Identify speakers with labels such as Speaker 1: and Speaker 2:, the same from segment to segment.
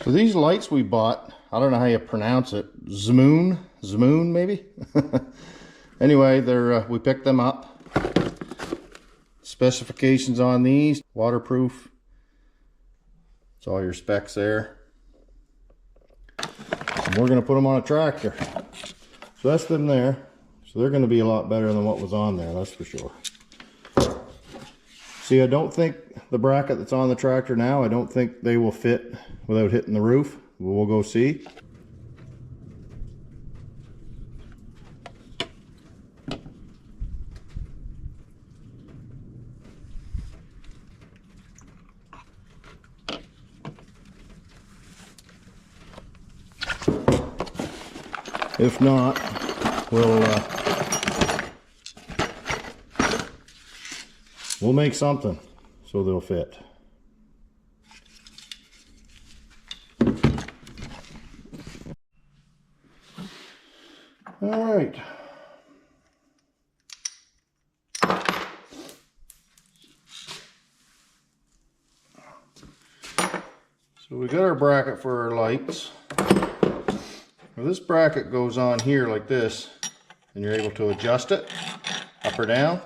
Speaker 1: So these lights we bought, I don't know how you pronounce it, Zmoon maybe? Anyway, they're we picked them up. Specifications on these, waterproof. It's all your specs there. And we're going to put them on a tractor. So that's them there. So they're going to be a lot better than what was on there, that's for sure. See, I don't think the bracket that's on the tractor now, I don't think they will fit without hitting the roof. We'll go see. If not, we'll make something so they'll fit. All right. So we got our bracket for our lights. Now this bracket goes on here like this, and you're able to adjust it up or down.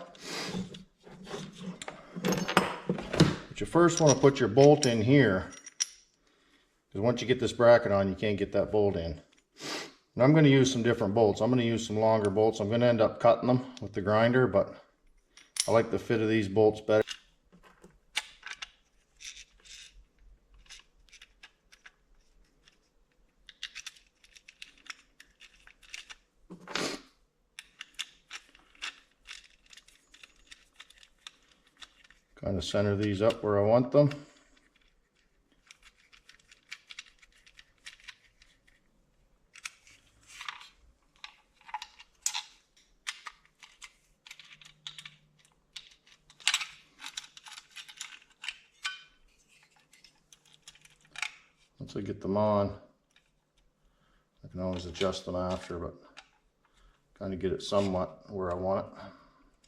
Speaker 1: But you first want to put your bolt in here, because once you get this bracket on, you can't get that bolt in. And I'm going to use some different bolts. I'm going to use some longer bolts. I'm going to end up cutting them with the grinder, but I like the fit of these bolts better. Kind of center these up where I want them. Once I get them on, I can always adjust them after, but kind of get it somewhat where I want it.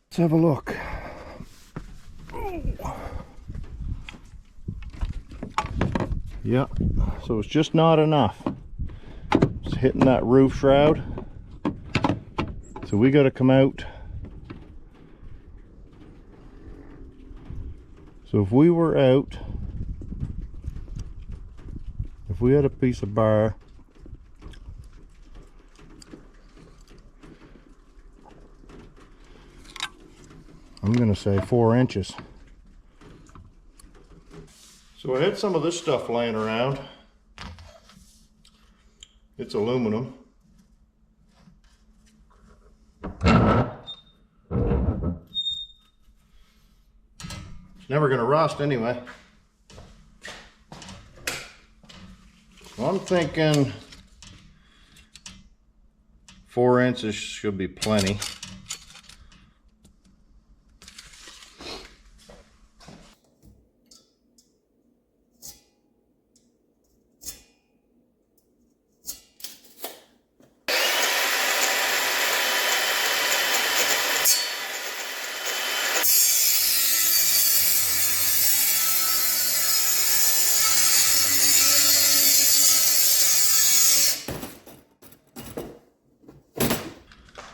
Speaker 1: Let's have a look. Yeah, so it's just not enough. It's hitting that roof shroud. So we got to come out. So if we were out, if we had a piece of bar, I'm going to say 4 inches. So I had some of this stuff laying around. It's aluminum. It's never going to rust anyway. So I'm thinking 4 inches should be plenty.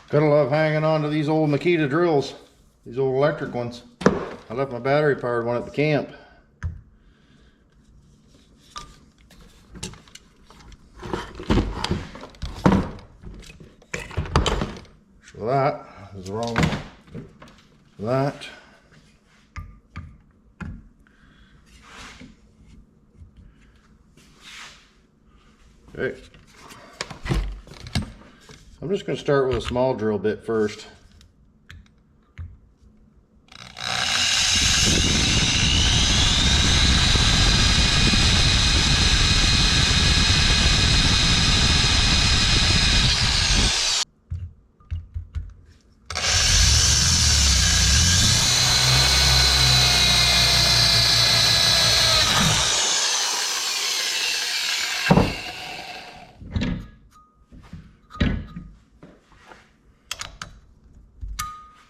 Speaker 1: Gotta love hanging on to these old Makita drills, these old electric ones. I left my battery powered one at the camp. So that is the wrong one. That. Okay. I'm just going to start with a small drill bit first.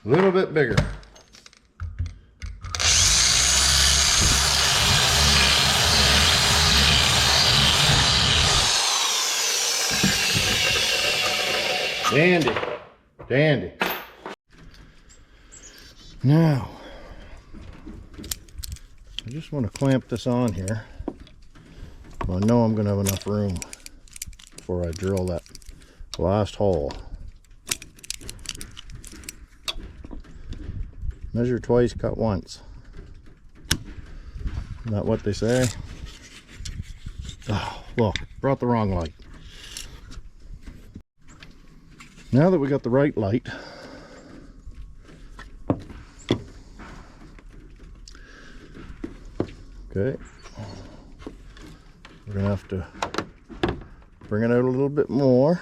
Speaker 1: A little bit bigger. Dandy. Dandy. Now, I just want to clamp this on here. I know I'm going to have enough room before I drill that last hole. Measure twice, cut once. Isn't that what they say? Oh, look, brought the wrong light. Now that we got the right light, okay, we're gonna have to bring it out a little bit more.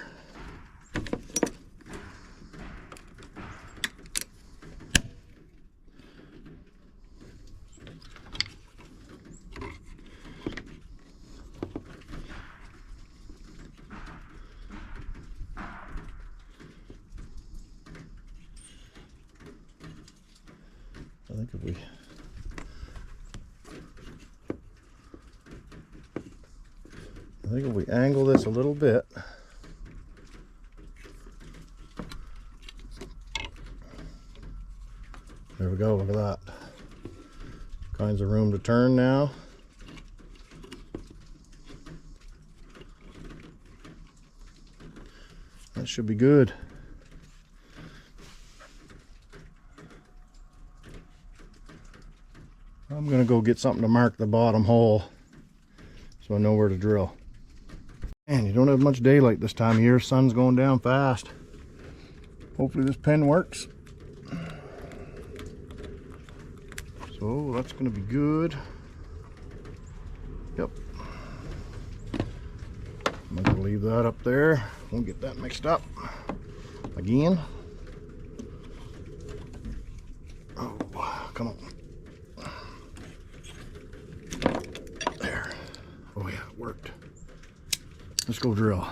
Speaker 1: I think if we angle this a little bit, there we go, look at that. Kinds of room to turn now. That should be good. I'm gonna go get something to mark the bottom hole so I know where to drill. Man, you don't have much daylight this time of year. Sun's going down fast. Hopefully this pen works. So that's going to be good. Yep. I'm going to leave that up there. Won't get that mixed up again. Oh, come on. There. Oh yeah, it worked. Let's go drill.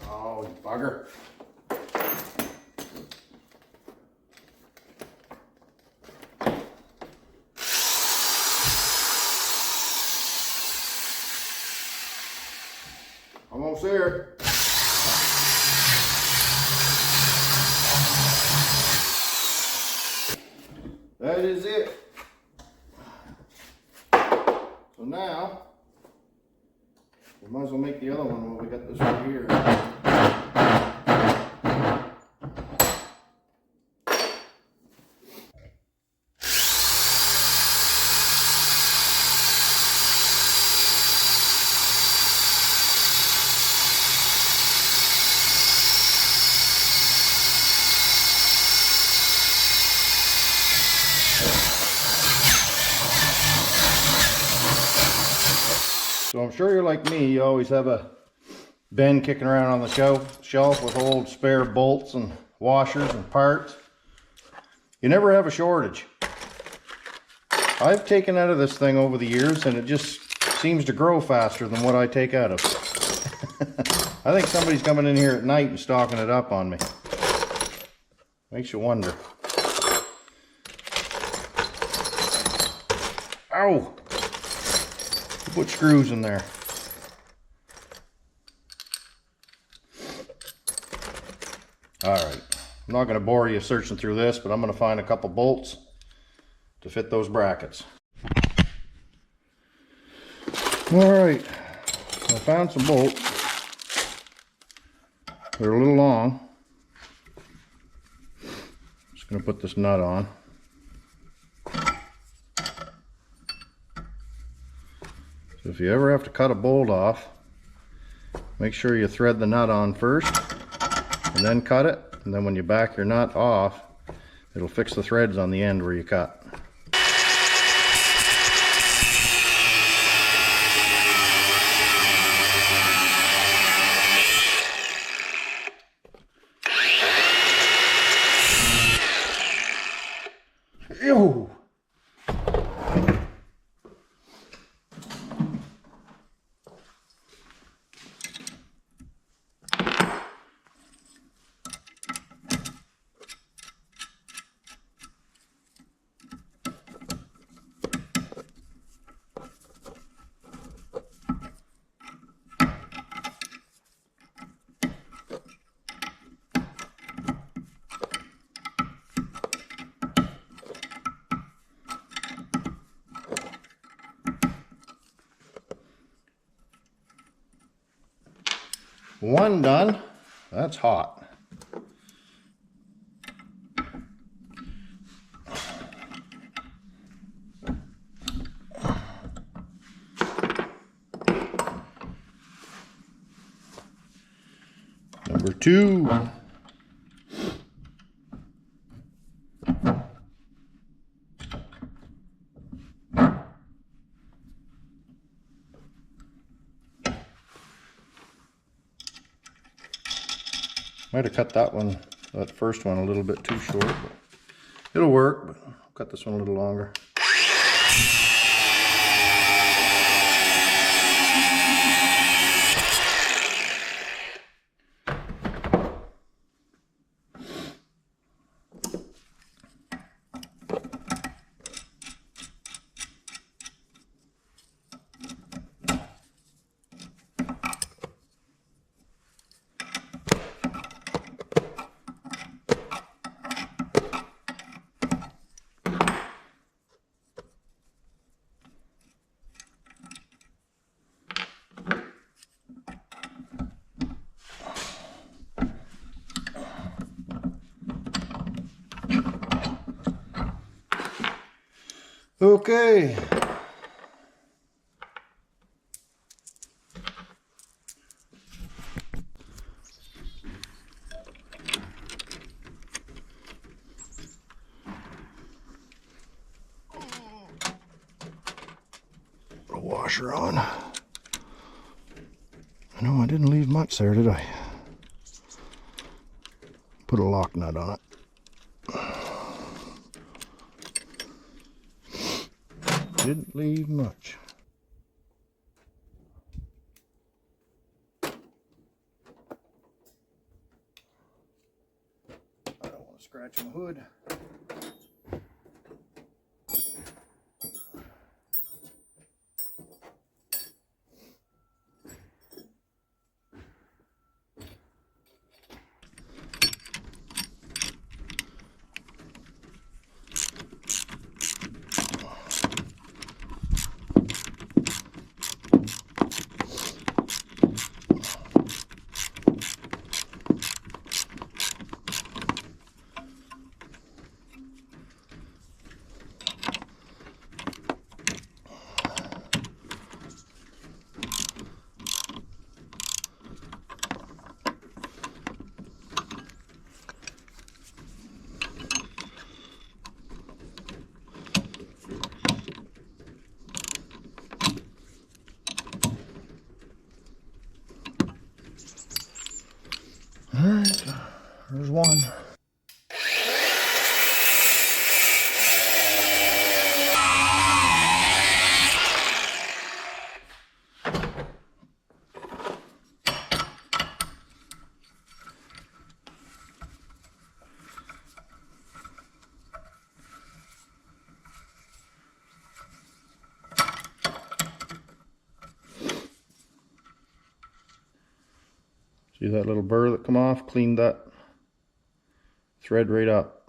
Speaker 1: Oh, you bugger. Almost there. That is it. So now, we might as well make the other one while we got this right here. So I'm sure you're like me, you always have a bin kicking around on the shelf with old spare bolts and washers and parts. You never have a shortage. I've taken out of this thing over the years and it just seems to grow faster than what I take out of it. I think somebody's coming in here at night and stocking it up on me. Makes you wonder. Ow! Put screws in there. Alright, I'm not going to bore you searching through this, but I'm going to find a couple bolts to fit those brackets. Alright, I found some bolts. They're a little long. Just going to put this nut on. So if you ever have to cut a bolt off, make sure you thread the nut on first and then cut it, and then when you back your nut off, it'll fix the threads on the end where you cut. Ew! One done. That's hot. Number 2. Might have cut that first one a little bit too short, but it'll work, but I'll cut this one a little longer. Okay. Put a washer on. I know I didn't leave much there, did I? Put a lock nut on it. Didn't leave much. I don't want to scratch my hood. All right, there's one. See that little burr that come off? Cleaned that thread right up.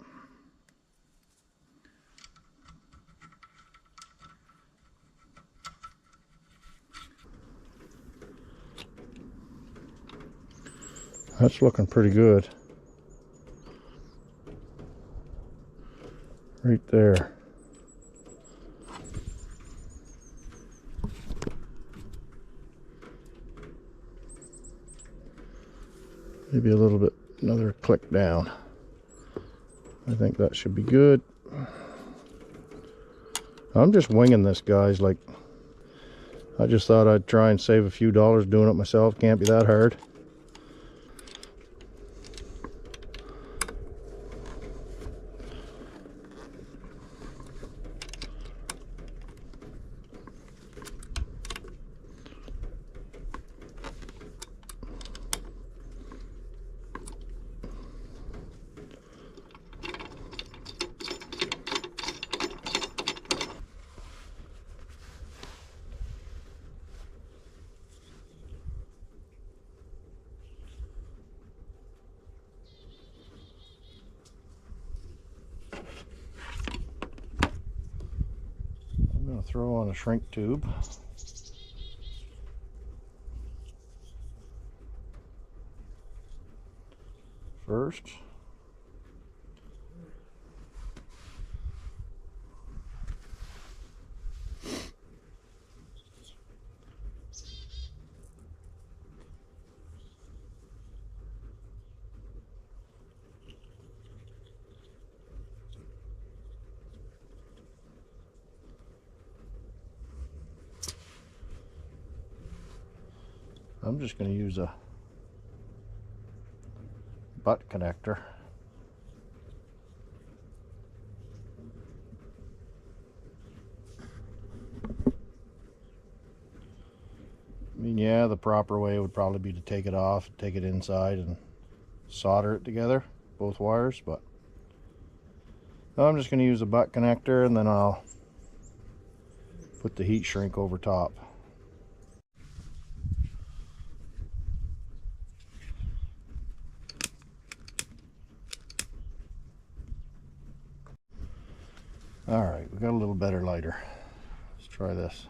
Speaker 1: That's looking pretty good. Right there. Maybe a little bit, another click down. I think that should be good. I'm just winging this, guys. Like, I just thought I'd try and save a few dollars doing it myself. Can't be that hard. Throw on a shrink tube. first. I'm just going to use a butt connector. I mean, yeah, the proper way would probably be to take it off, take it inside and solder it together, both wires, but I'm just going to use a butt connector, and then I'll put the heat shrink over top. Alright, we got a little better lighter. Let's try this.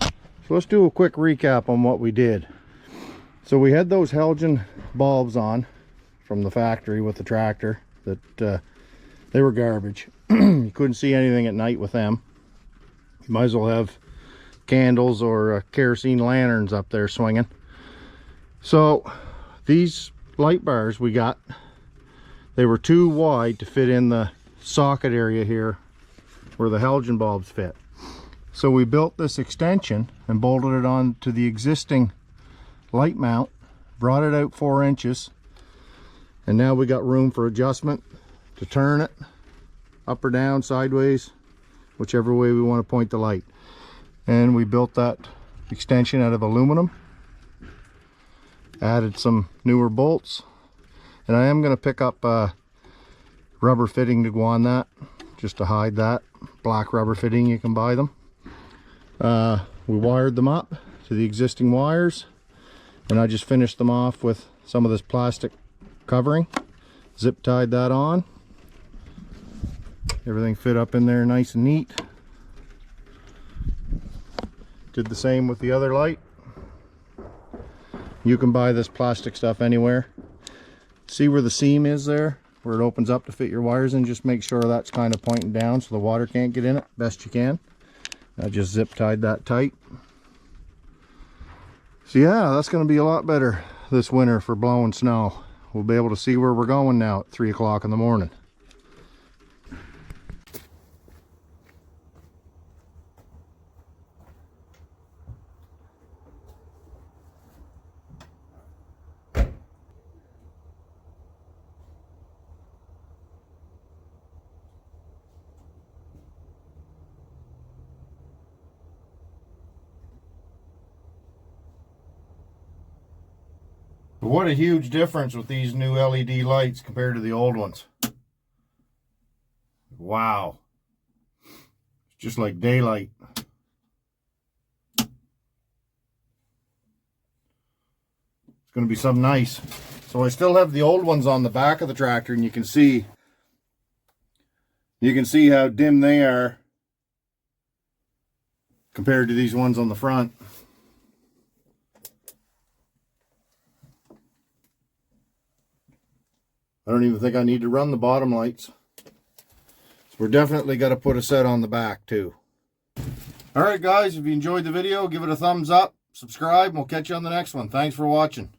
Speaker 1: So let's do a quick recap on what we did. So we had those halogen bulbs on from the factory with the tractor that they were garbage. You couldn't see anything at night with them. You might as well have candles or kerosene lanterns up there swinging. So these light bars we got, they were too wide to fit in the socket area here where the halogen bulbs fit. So we built this extension and bolted it on to the existing light mount, brought it out 4 inches, and now we got room for adjustment to turn it up or down, sideways, whichever way we want to point the light. And we built that extension out of aluminum, added some newer bolts, and I am going to pick up rubber fitting to go on that, just to hide that. Black rubber fitting, you can buy them. We wired them up to the existing wires, and I just finished them off with some of this plastic covering. Zip tied that on. Everything fit up in there nice and neat. Did the same with the other light. You can buy this plastic stuff anywhere. See where the seam is there, where it opens up to fit your wires in? Just make sure that's kind of pointing down so the water can't get in it best you can. I just zip tied that tight. So yeah, that's going to be a lot better this winter for blowing snow. We'll be able to see where we're going now at 3 o'clock in the morning. But what a huge difference with these new LED lights compared to the old ones. Wow. It's just like daylight. It's going to be something nice. So I still have the old ones on the back of the tractor, and you can see how dim they are compared to these ones on the front. I don't even think I need to run the bottom lights. So we're definitely got to put a set on the back too. Alright guys, if you enjoyed the video, give it a thumbs up, subscribe, and we'll catch you on the next one. Thanks for watching.